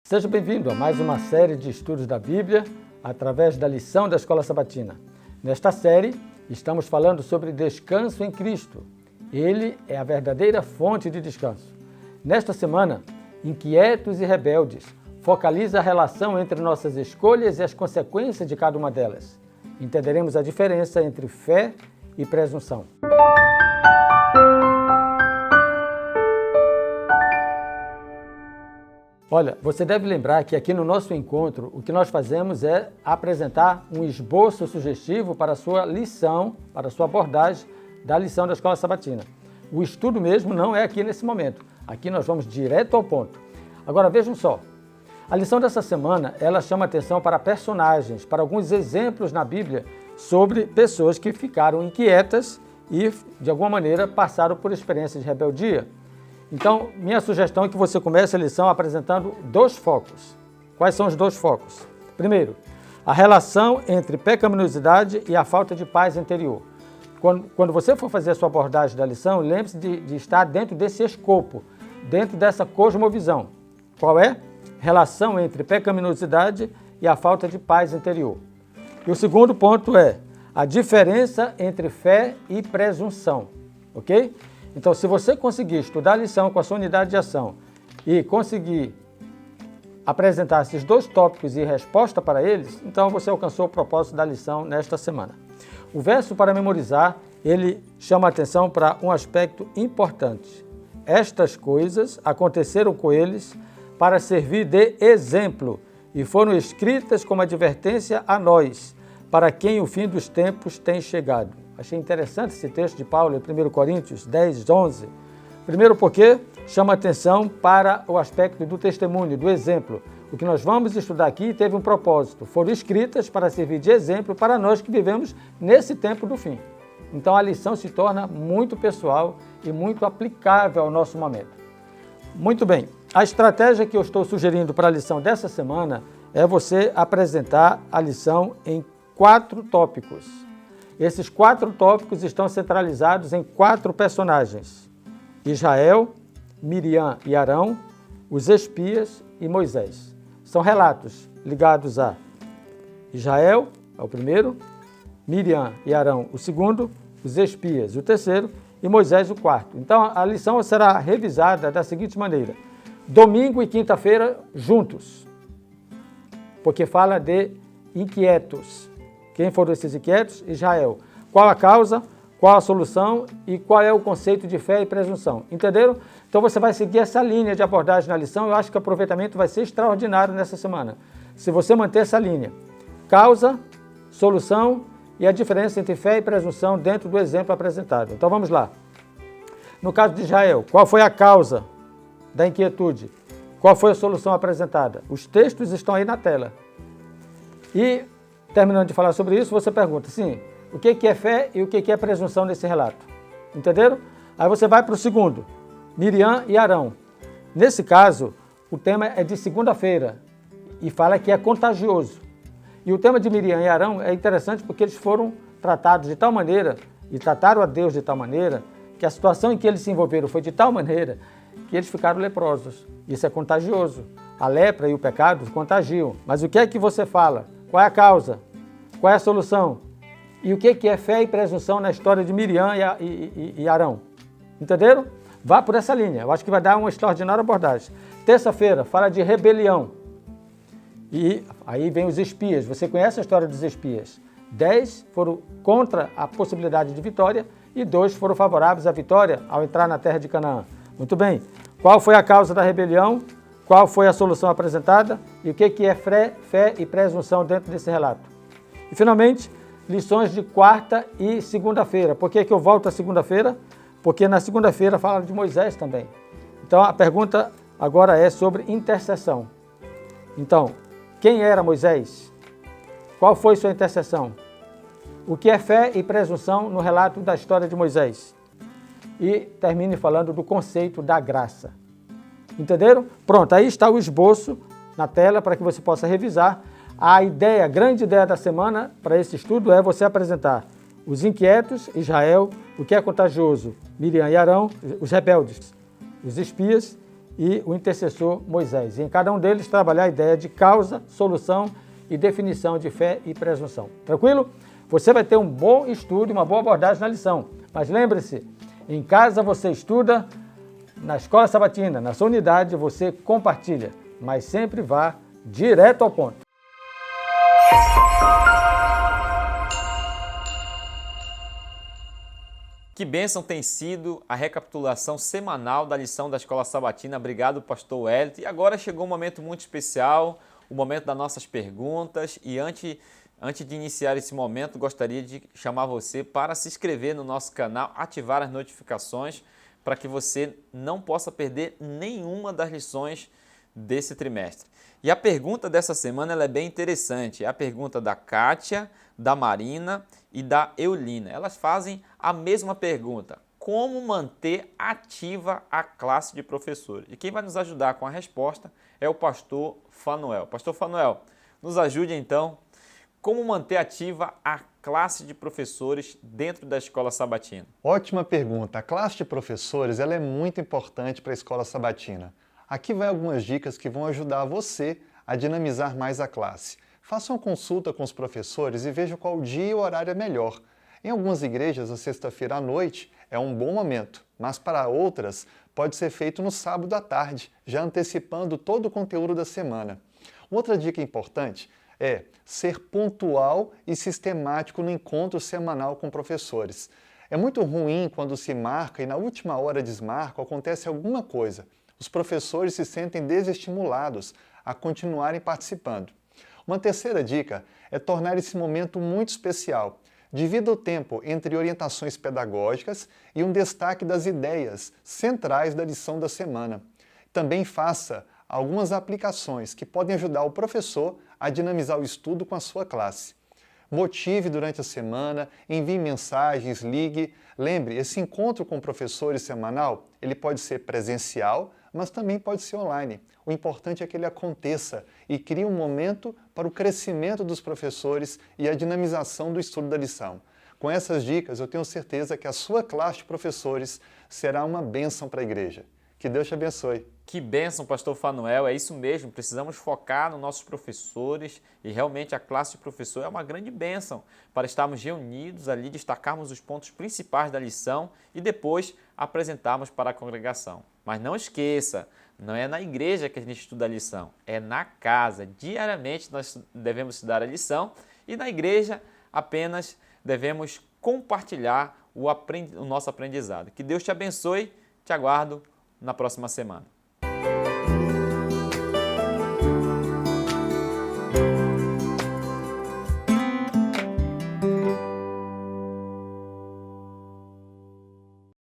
Seja bem-vindo a mais uma série de estudos da Bíblia através da lição da Escola Sabatina. Nesta série, estamos falando sobre descanso em Cristo. Ele é a verdadeira fonte de descanso. Nesta semana, Inquietos e Rebeldes focaliza a relação entre nossas escolhas e as consequências de cada uma delas. Entenderemos a diferença entre fé e presunção. Olha, você deve lembrar que aqui no nosso encontro, o que nós fazemos é apresentar um esboço sugestivo para a sua lição, para a sua abordagem da lição da Escola Sabatina. O estudo mesmo não é aqui nesse momento. Aqui nós vamos direto ao ponto. Agora vejam só, a lição dessa semana, ela chama atenção para personagens, para alguns exemplos na Bíblia sobre pessoas que ficaram inquietas e, de alguma maneira, passaram por experiências de rebeldia. Então, minha sugestão é que você comece a lição apresentando dois focos. Quais são os dois focos? Primeiro, a relação entre pecaminosidade e a falta de paz interior. Quando você for fazer a sua abordagem da lição, lembre-se de estar dentro desse escopo, dentro dessa cosmovisão. Qual é? Relação entre pecaminosidade e a falta de paz interior. E o segundo ponto é a diferença entre fé e presunção, ok? Então, se você conseguir estudar a lição com a sua unidade de ação e conseguir apresentar esses dois tópicos e resposta para eles, então você alcançou o propósito da lição nesta semana. O verso para memorizar, ele chama a atenção para um aspecto importante. Estas coisas aconteceram com eles para servir de exemplo e foram escritas como advertência a nós, para quem o fim dos tempos tem chegado. Achei interessante esse texto de Paulo em 1 Coríntios 10, 11. Primeiro porque chama atenção para o aspecto do testemunho, do exemplo. O que nós vamos estudar aqui teve um propósito. Foram escritas para servir de exemplo para nós que vivemos nesse tempo do fim. Então a lição se torna muito pessoal e muito aplicável ao nosso momento. Muito bem, a estratégia que eu estou sugerindo para a lição dessa semana é você apresentar a lição em 4 tópicos. Esses 4 tópicos estão centralizados em 4 personagens: Israel, Miriam e Arão, os espias e Moisés. São relatos ligados a Israel, é o primeiro, Miriam e Arão, o segundo, os espias, o terceiro, e Moisés, o quarto. Então, a lição será revisada da seguinte maneira: domingo e quinta-feira juntos, porque fala de inquietos. Quem foram esses inquietos? Israel. Qual a causa, qual a solução e qual é o conceito de fé e presunção? Entenderam? Então você vai seguir essa linha de abordagem na lição. Eu acho que o aproveitamento vai ser extraordinário nessa semana. Se você manter essa linha, causa, solução e a diferença entre fé e presunção dentro do exemplo apresentado. Então vamos lá. No caso de Israel, qual foi a causa da inquietude? Qual foi a solução apresentada? Os textos estão aí na tela. E terminando de falar sobre isso, você pergunta, sim, o que é fé e o que é presunção nesse relato? Entenderam? Aí você vai para o segundo, Miriam e Arão. Nesse caso, o tema é de segunda-feira e fala que é contagioso. E o tema de Miriam e Arão é interessante porque eles foram tratados de tal maneira e trataram a Deus de tal maneira que a situação em que eles se envolveram foi de tal maneira que eles ficaram leprosos. Isso é contagioso. A lepra e o pecado contagiam. Mas o que é que você fala? Qual é a causa? Qual é a solução? E o que é fé e presunção na história de Miriam e Arão? Entenderam? Vá por essa linha. Eu acho que vai dar uma extraordinária abordagem. Terça-feira, fala de rebelião. E aí vem os espias. Você conhece a história dos espias? 10 foram contra a possibilidade de vitória e 2 foram favoráveis à vitória ao entrar na terra de Canaã. Muito bem. Qual foi a causa da rebelião? Qual foi a solução apresentada? E o que é fé e presunção dentro desse relato? E, finalmente, lições de quarta e segunda-feira. Por que eu volto à segunda-feira? Porque na segunda-feira fala de Moisés também. Então, a pergunta agora é sobre intercessão. Então, quem era Moisés? Qual foi sua intercessão? O que é fé e presunção no relato da história de Moisés? E termine falando do conceito da graça. Entenderam? Pronto, aí está o esboço na tela para que você possa revisar. A grande ideia da semana para esse estudo é você apresentar os inquietos, Israel, o que é contagioso, Miriam e Arão, os rebeldes, os espias e o intercessor Moisés. E em cada um deles trabalhar a ideia de causa, solução e definição de fé e presunção. Tranquilo? Você vai ter um bom estudo e uma boa abordagem na lição. Mas lembre-se, em casa você estuda, na escola sabatina, na sua unidade você compartilha, mas sempre vá direto ao ponto. Que bênção tem sido a recapitulação semanal da lição da Escola Sabatina. Obrigado, pastor Wellington. E agora chegou um momento muito especial, o momento das nossas perguntas. E antes de iniciar esse momento, gostaria de chamar você para se inscrever no nosso canal, ativar as notificações, para que você não possa perder nenhuma das lições desse trimestre. E a pergunta dessa semana ela é bem interessante. É a pergunta da Kátia, da Marina e da Eulina. Elas fazem a mesma pergunta: como manter ativa a classe de professores? E quem vai nos ajudar com a resposta é o pastor Fanuel. Pastor Fanuel, nos ajude então. Como manter ativa a classe de professores dentro da Escola Sabatina? Ótima pergunta. A classe de professores ela é muito importante para a Escola Sabatina. Aqui vai algumas dicas que vão ajudar você a dinamizar mais a classe. Faça uma consulta com os professores e veja qual dia e o horário é melhor. Em algumas igrejas, a sexta-feira à noite é um bom momento, mas para outras pode ser feito no sábado à tarde, já antecipando todo o conteúdo da semana. Outra dica importante é ser pontual e sistemático no encontro semanal com professores. É muito ruim quando se marca e na última hora desmarca, acontece alguma coisa. Os professores se sentem desestimulados a continuarem participando. Uma terceira dica é tornar esse momento muito especial. Divida o tempo entre orientações pedagógicas e um destaque das ideias centrais da lição da semana. Também faça algumas aplicações que podem ajudar o professor a dinamizar o estudo com a sua classe. Motive durante a semana, envie mensagens, ligue. Lembre, esse encontro com professores semanal, ele pode ser presencial, mas também pode ser online. O importante é que ele aconteça e crie um momento para o crescimento dos professores e a dinamização do estudo da lição. Com essas dicas, eu tenho certeza que a sua classe de professores será uma bênção para a igreja. Que Deus te abençoe. Que bênção, pastor Fanuel, é isso mesmo, precisamos focar nos nossos professores e realmente a classe de professor é uma grande bênção para estarmos reunidos ali, destacarmos os pontos principais da lição e depois apresentarmos para a congregação. Mas não esqueça, não é na igreja que a gente estuda a lição, é na casa. Diariamente nós devemos estudar a lição e na igreja apenas devemos compartilhar o nosso aprendizado. Que Deus te abençoe, te aguardo na próxima semana.